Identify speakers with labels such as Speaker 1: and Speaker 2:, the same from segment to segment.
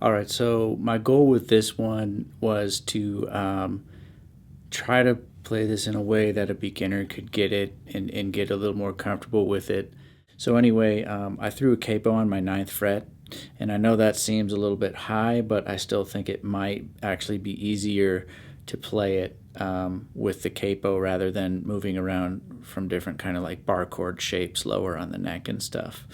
Speaker 1: Alright, so my goal with this one was to try to play this in a way that a beginner could get it and get a little more comfortable with it. So anyway, I threw a capo on my 9th fret, and I know that seems a little bit high, but I still think it might actually be easier to play it with the capo rather than moving around from different kind of like bar chord shapes lower on the neck and stuff.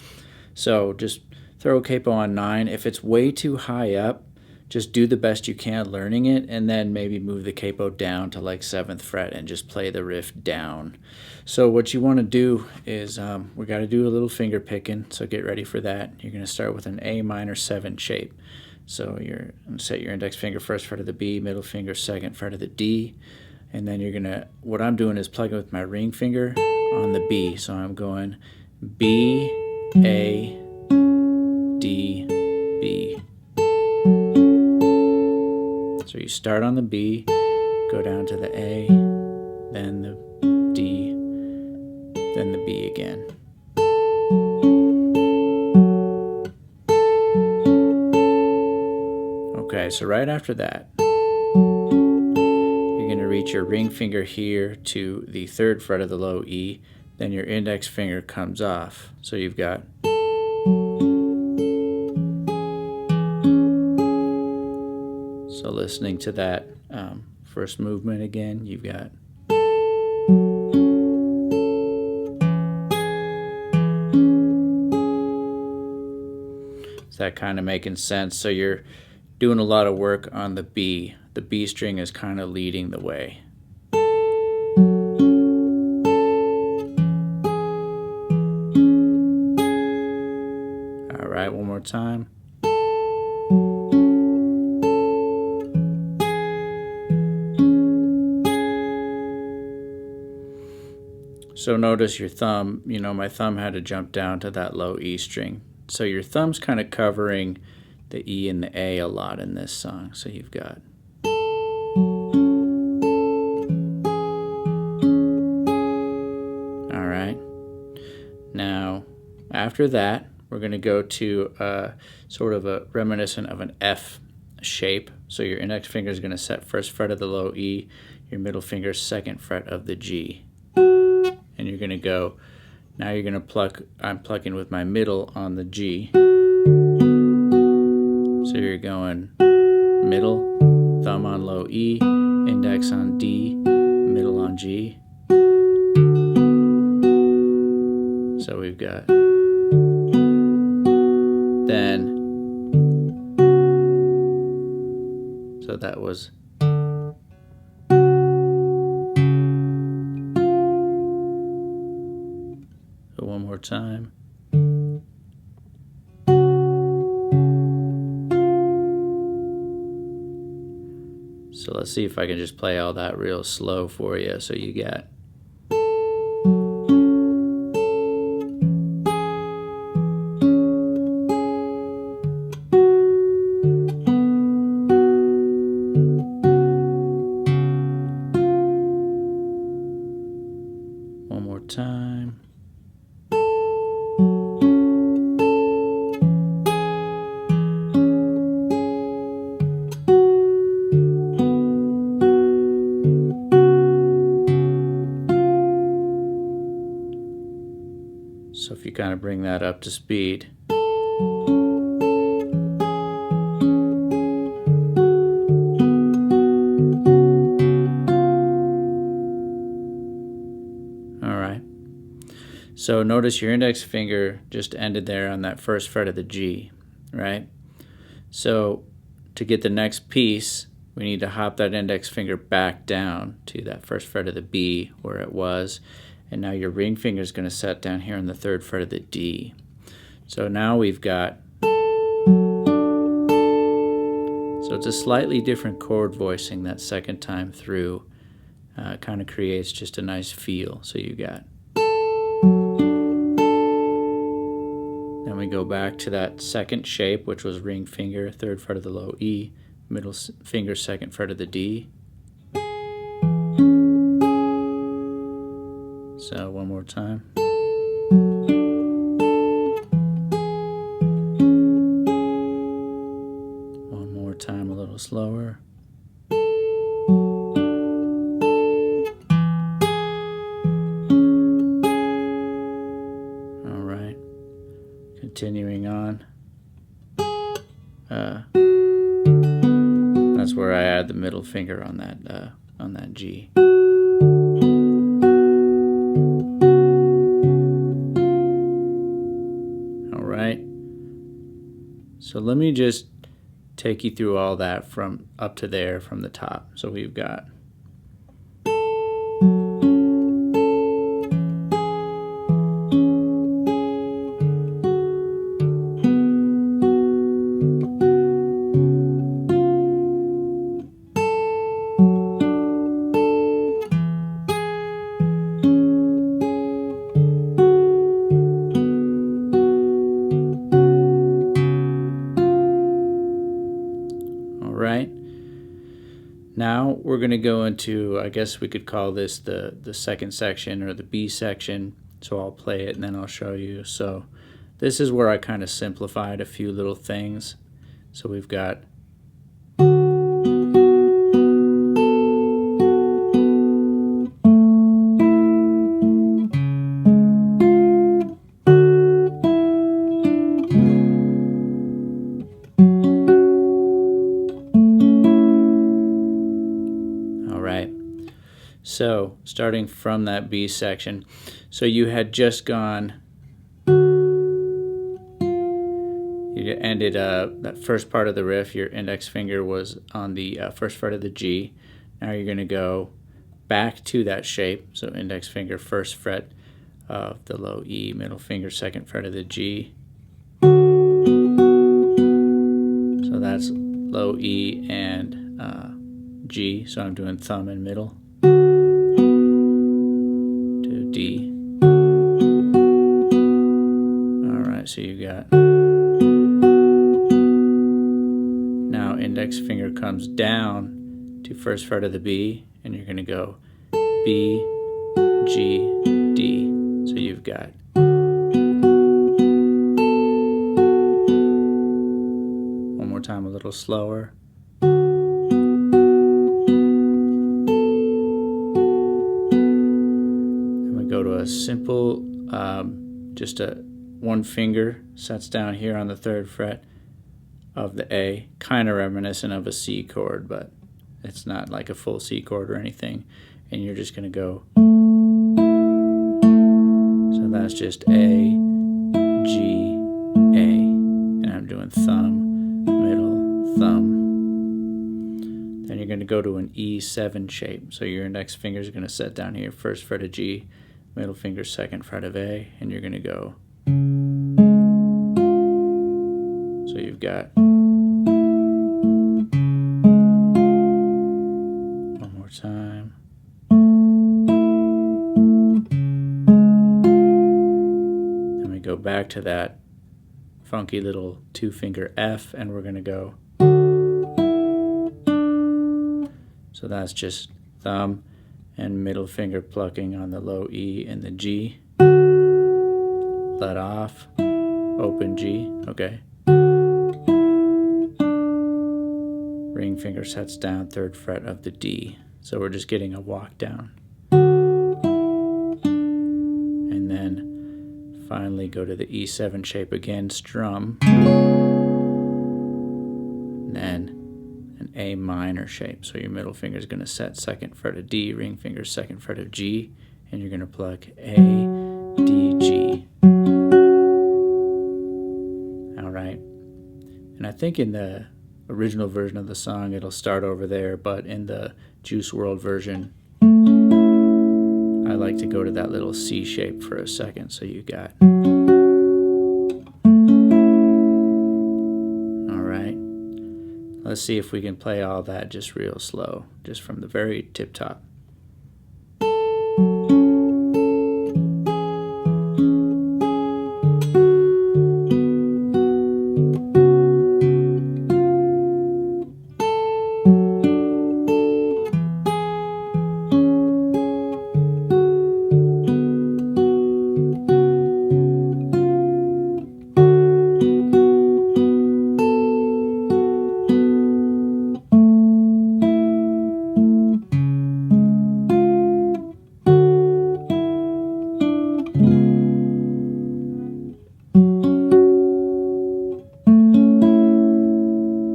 Speaker 1: So just throw a capo on 9. If it's way too high up, just do the best you can learning it, and then maybe move the capo down to like 7th fret and just play the riff down. So what you want to do is we got to do a little finger picking, so get ready for that. You're going to start with an A minor 7 shape. So you're going to set your index finger 1st fret of the B, middle finger 2nd fret of the D, and then you're going to, what I'm doing is plugging with my ring finger on the B. So I'm going B, A, D, B. So you start on the B, go down to the A, then the D, then the B again. Okay, so right after that, you're going to reach your ring finger here to the 3rd fret of the low E, then your index finger comes off. So you've got So listening to that first movement again, you've got is that kind of making sense? So you're doing a lot of work on the B. The B string is kind of leading the way. All right, one more time. So notice your thumb, my thumb had to jump down to that low E string. So your thumb's kind of covering the E and the A a lot in this song. So you've got all right. Now, after that, we're going to go to sort of a reminiscent of an F shape. So your index finger is going to set 1st fret of the low E, your middle finger 2nd fret of the G. And you're going to go, now you're going to pluck, I'm plucking with my middle on the G. So you're going middle, thumb on low E, index on D, middle on G. So we've got then, so that was one more time. So let's see if I can just play all that real slow for you. So you got one more time. So if you kind of bring that up to speed. All right. So notice your index finger just ended there on that first fret of the G, right? So to get the next piece, we need to hop that index finger back down to that first fret of the B where it was. And now your ring finger is going to set down here on the third fret of the D. So now we've got, so it's a slightly different chord voicing that second time through. Kind of creates just a nice feel. So you got, then we go back to that second shape, which was ring finger, third fret of the low E, middle finger, second fret of the D. So one more time. One more time, a little slower. All right, continuing on. That's where I add the middle finger on that G. All right. So let me just take you through all that from up to there from the top. So we've got now we're going to go into, I guess we could call this the second section or the B section. So I'll play it and then I'll show you. So this is where I kind of simplified a few little things. So we've got so starting from that B section, so you had just gone, you ended that first part of the riff, your index finger was on the first fret of the G. Now you're going to go back to that shape, so index finger, first fret of the low E, middle finger, second fret of the G. So that's low E and G, so I'm doing thumb and middle. D. Alright, so you got, now index finger comes down to first fret of the B, and you're going to go B, G, D. So you've got one more time, a little slower. Go to a simple, just a one finger sets down here on the third fret of the A, kind of reminiscent of a C chord, but it's not like a full C chord or anything. And you're just going to go, so that's just A, G, A, and I'm doing thumb, middle, thumb. Then you're going to go to an E7 shape, so your index finger is going to set down here, first fret of G, middle finger, second fret of A, and you're going to go. So you've got one more time. Then we go back to that funky little two finger F, and we're going to go. So that's just thumb and middle finger plucking on the low E and the G. Let off, open G, okay. Ring finger sets down, third fret of the D. So we're just getting a walk down. And then finally go to the E7 shape again, strum. And then an A minor shape. So your middle finger is going to set second fret of D, ring finger second fret of G, and you're going to pluck A, D, G. think in the original version of the song it'll start over there, but in the Juice WRLD version I like to go to that little C shape for a second. So you got, alright, let's see if we can play all that just real slow, just from the very tip top.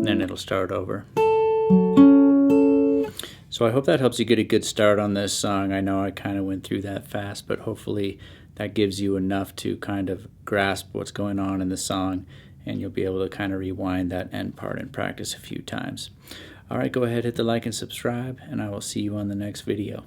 Speaker 1: Then it'll start over. So I hope that helps you get a good start on this song. I know I kind of went through that fast, but hopefully that gives you enough to kind of grasp what's going on in the song, and you'll be able to kind of rewind that end part and practice a few times. Alright, go ahead, hit the like and subscribe, and I will see you on the next video.